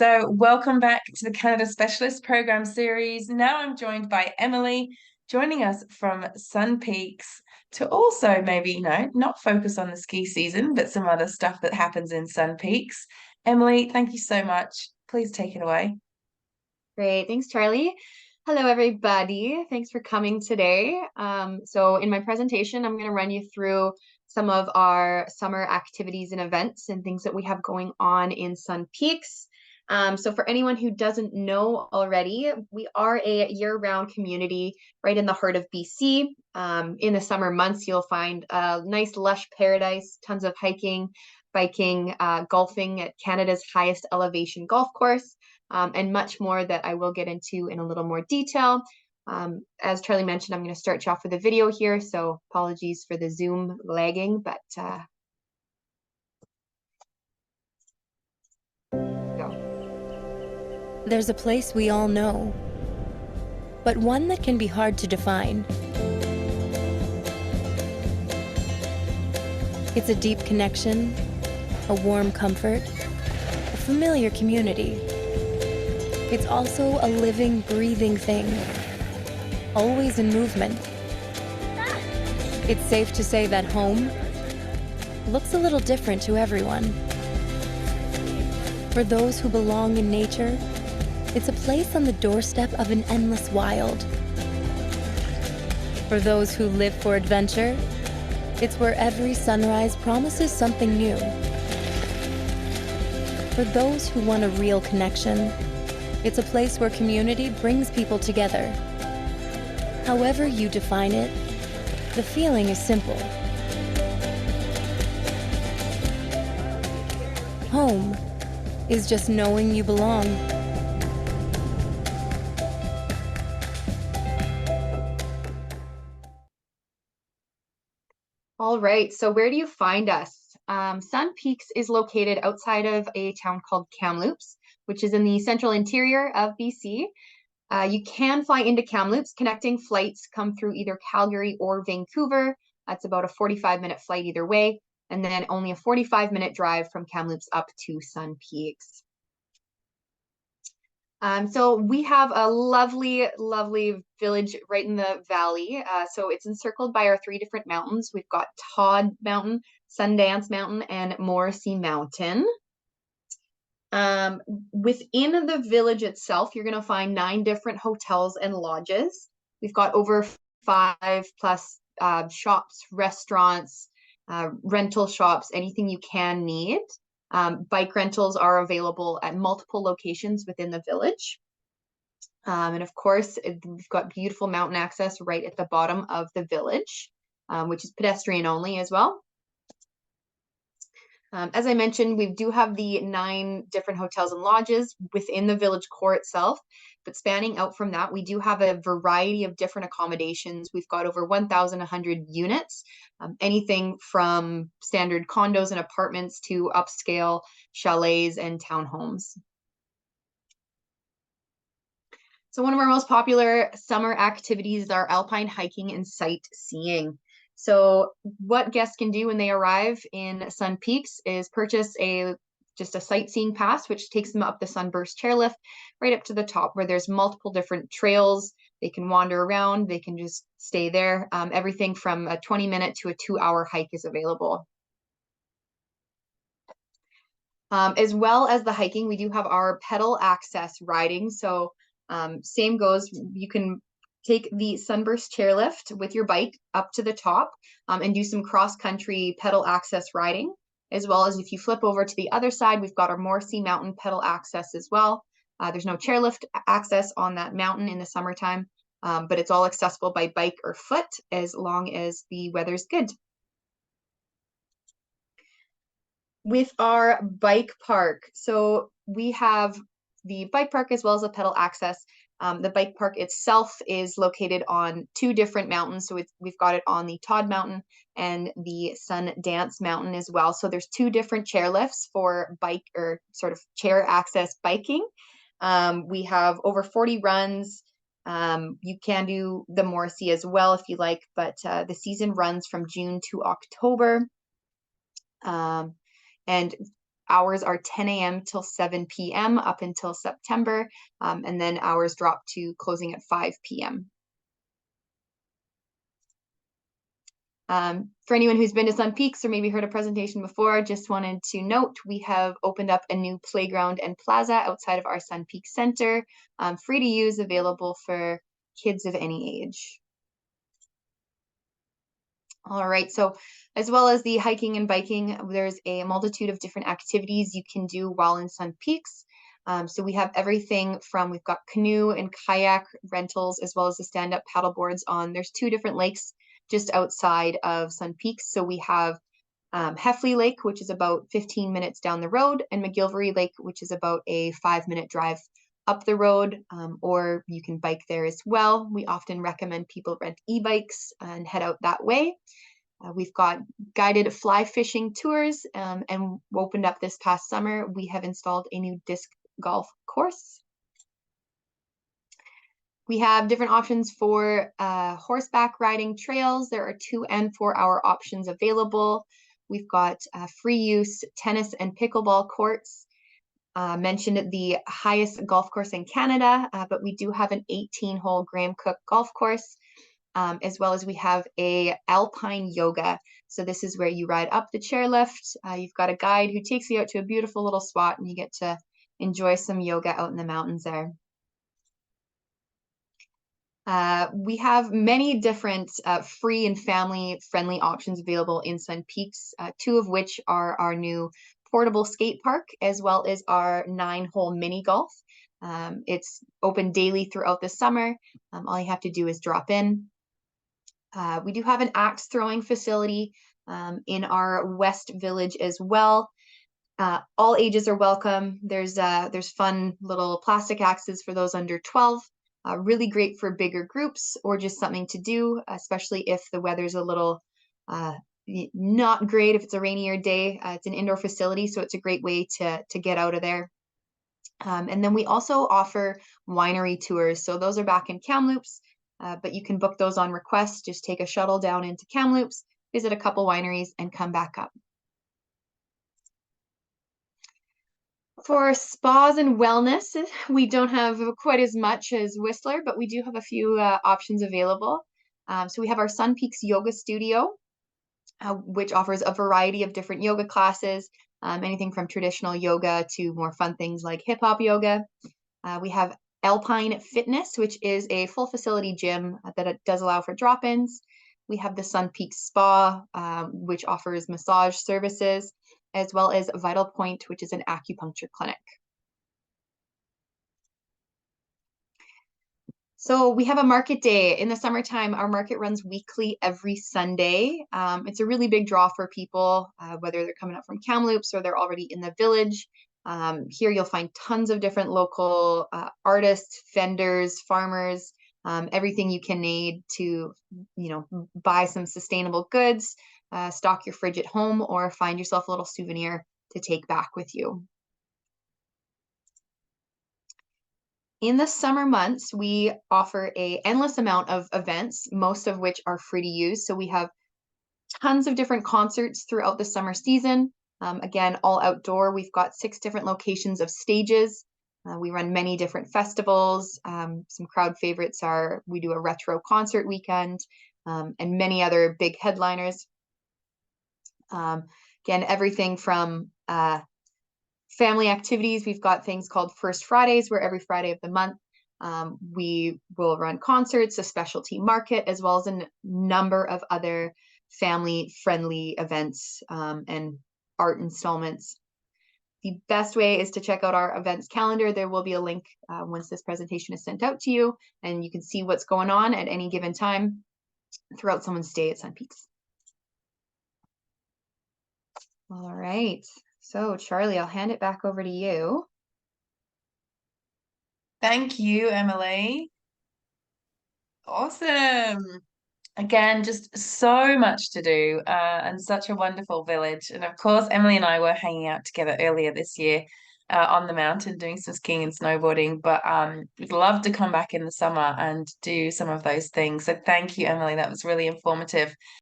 So, welcome back to the Canada Specialist Program series. Now I'm joined by Emily, joining us from Sun Peaks to also maybe, not focus on the ski season, but some other stuff that happens in Sun Peaks. Emily, thank you so much. Please take it away. Great. Thanks, Charlie. Hello, everybody. Thanks for coming today. So in my presentation, I'm going to run you through some of our summer activities and events and things that we have going on in Sun Peaks. So for anyone who doesn't know already, we are a year-round community right in the heart of BC. In the summer months, you'll find a nice lush paradise, tons of hiking, biking, golfing at Canada's highest elevation golf course. And much more that I will get into in a little more detail. As Charlie mentioned, I'm going to start you off with a video here, so apologies for the Zoom lagging, but go. There's a place we all know, but one that can be hard to define. It's a deep connection, a warm comfort, a familiar community. It's also a living, breathing thing, always in movement. It's safe to say that home looks a little different to everyone. For those who belong in nature, it's a place on the doorstep of an endless wild. For those who live for adventure, it's where every sunrise promises something new. For those who want a real connection, it's a place where community brings people together. However you define it, the feeling is simple. Home is just knowing you belong. All right, so where do you find us? Sun Peaks is located outside of a town called Kamloops, which is in the central interior of BC. You can fly into Kamloops. Connecting flights come through either Calgary or Vancouver. That's about a 45-minute flight either way, and then only a 45-minute drive from Kamloops up to Sun Peaks. So we have a lovely, lovely village right in the valley. So it's encircled by our three different mountains. We've got Todd Mountain, Sundance Mountain, and Morrissey Mountain. Within the village itself, you're going to find 9 different hotels and lodges. We've got over 5+ shops, restaurants, rental shops, anything you can need. Bike rentals are available at multiple locations within the village. And of course, we've got beautiful mountain access right at the bottom of the village, which is pedestrian only as well. As I mentioned, we do have the 9 different hotels and lodges within the village core itself, but spanning out from that, we do have a variety of different accommodations. We've got over 1,100 units, anything from standard condos and apartments to upscale chalets and townhomes. So one of our most popular summer activities are alpine hiking and sightseeing. So what guests can do when they arrive in Sun Peaks is purchase just a sightseeing pass, which takes them up the Sunburst chairlift right up to the top where there's multiple different trails. They can wander around, they can just stay there. Everything from a 20-minute to a 2-hour hike is available. As well as the hiking, we do have our pedal access riding. So same goes, you can take the Sunburst chairlift with your bike up to the top and do some cross-country pedal access riding, as well as if you flip over to the other side, we've got our Morrissey Mountain pedal access as well. There's no chairlift access on that mountain in the summertime, but it's all accessible by bike or foot as long as the weather's good. With our bike park, so we have the bike park as well as the pedal access. The bike park itself is located on 2 different mountains. So we've got it on the Todd Mountain and the Sundance Mountain as well. So there's 2 different chairlifts for bike or sort of chair access biking. We have over 40 runs. You can do the Morrissey as well if you like, but the season runs from June to October. And hours are 10 a.m. till 7 p.m. up until September, and then hours drop to closing at 5 p.m. For anyone who's been to Sun Peaks or maybe heard a presentation before, just wanted to note we have opened up a new playground and plaza outside of our Sun Peaks Center, free to use, available for kids of any age. All right, so as well as the hiking and biking, there's a multitude of different activities you can do while in Sun Peaks. So we have everything from, we've got canoe and kayak rentals, as well as the stand-up paddle boards on, there's 2 different lakes just outside of Sun Peaks. So we have Heffley Lake, which is about 15 minutes down the road, and McGilvery Lake, which is about a 5-minute drive up the road, or you can bike there as well. We often recommend people rent e-bikes and head out that way. We've got guided fly fishing tours, and opened up this past summer. We have installed a new disc golf course. We have different options for horseback riding trails. There are 2 and 4-hour options available. We've got free use tennis and pickleball courts. Mentioned the highest golf course in Canada, but we do have an 18-hole Graham Cook golf course, as well as we have a alpine yoga. So this is where you ride up the chairlift. You've got a guide who takes you out to a beautiful little spot, and you get to enjoy some yoga out in the mountains there. We have many different free and family-friendly options available in Sun Peaks, 2 of which are our new portable skate park, as well as our 9-hole mini golf. It's open daily throughout the summer. All you have to do is drop in. We do have an axe throwing facility in our West Village as well. All ages are welcome. There's fun little plastic axes for those under 12. Really great for bigger groups or just something to do, especially if the weather's a little not great, if it's a rainier day. It's an indoor facility, so it's a great way to get out of there. And then we also offer winery tours. So those are back in Kamloops, but you can book those on request. Just take a shuttle down into Kamloops, visit a couple wineries, and come back up. For spas and wellness, we don't have quite as much as Whistler, but we do have a few options available. So we have our Sun Peaks Yoga Studio, which offers a variety of different yoga classes, anything from traditional yoga to more fun things like hip hop yoga. We have Alpine Fitness, which is a full facility gym that it does allow for drop-ins. We have the Sun Peaks Spa, which offers massage services, as well as Vital Point, which is an acupuncture clinic. So we have a market day. In the summertime, our market runs weekly every Sunday. It's a really big draw for people, whether they're coming up from Kamloops or they're already in the village. Here you'll find tons of different local artists, vendors, farmers, everything you can need to, buy some sustainable goods, stock your fridge at home, or find yourself a little souvenir to take back with you. In the summer months, we offer an endless amount of events, most of which are free to use. So we have tons of different concerts throughout the summer season. Again, all outdoor. We've got 6 different locations of stages. We run many different festivals. Some crowd favorites are, we do a retro concert weekend, and many other big headliners. Again, everything from family activities. We've got things called First Fridays, where every Friday of the month we will run concerts, a specialty market, as well as a number of other family-friendly events and art installments. The best way is to check out our events calendar. There will be a link once this presentation is sent out to you, and you can see what's going on at any given time throughout someone's stay at Sun Peaks. All right. So, Charlie, I'll hand it back over to you. Thank you, Emily. Awesome. Again, just so much to do and such a wonderful village. And of course, Emily and I were hanging out together earlier this year on the mountain doing some skiing and snowboarding. But we'd love to come back in the summer and do some of those things. So thank you, Emily. That was really informative.